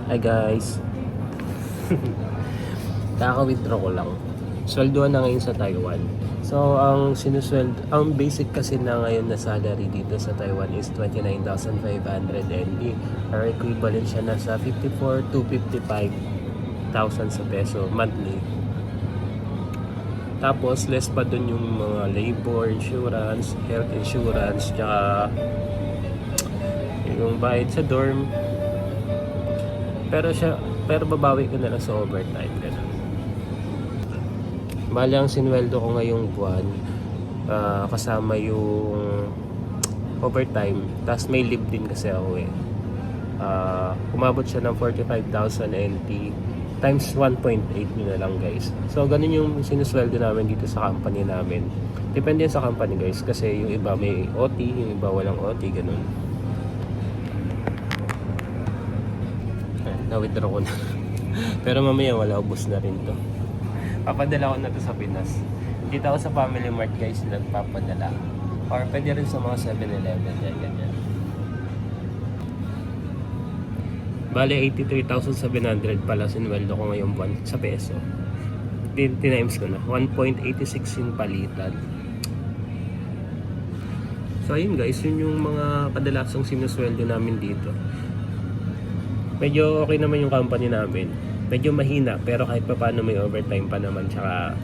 Hi guys. Kaka-withdraw ko lang. Sweldoan na ngayon sa Taiwan. So, ang basic kasi na ngayon na salary dito sa Taiwan is 29,500 NT. Or equivalent siya na sa 54 to 55,000 sa peso monthly. Tapos, less pa dun yung mga labor insurance, health insurance, tsaka yung bayad sa dorm. Pero babawi ko na lang sa overtime, ganun. Bali ang sinweldo ko ngayong buwan, kasama yung overtime, tapos may leave din kasi ako eh. Umabot siya ng 45,000 NT times 1.8 nyo na lang guys. So ganun yung sinusweldo namin dito sa company namin. Depende sa company guys, kasi yung iba may OT, yung iba walang OT, ganun. Na-withdraw ko na. Pero mamaya wala, ubos na rin to. Papadala ko na to sa Pinas. Dito ako sa Family Mart guys, nagpapadala. Or pwede rin sa mga 7-Eleven, ganyan. Bale, 83,700 pala sinweldo ko ngayong buwan sa peso. Tinimes ko na. 1.86 yung palitan. So ayun guys, yun yung mga kadalasang sinusweldo namin dito. Medyo okay naman yung company namin. Medyo mahina, pero kahit pa paano may overtime pa naman. Tsaka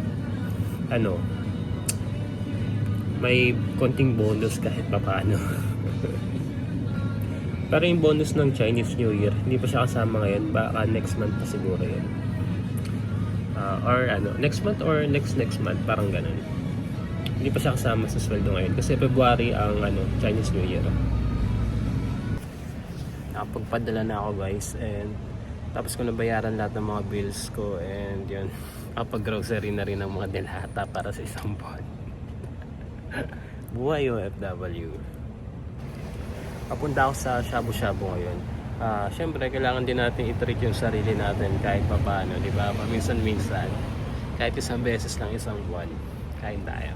may konting bonus kahit pa paano. Pero yung bonus ng Chinese New Year, hindi pa siya kasama ngayon. Baka next month pa siguro yun. Next month or next month, parang ganun. Hindi pa siya kasama sa sweldo ngayon. Kasi February ang Chinese New Year. Nakapagpadala na ako guys, and tapos ko nabayaran lahat ng mga bills ko, and yun, kapag grocery na rin ng mga dilata para sa isang buwan. Buhay OFW. Papunta ako sa shabu-shabu ngayon. Syempre kailangan din natin i-treat yung sarili natin kahit pa paano, di ba? Paminsan-minsan, kahit isang beses lang isang buwan, kain tayo.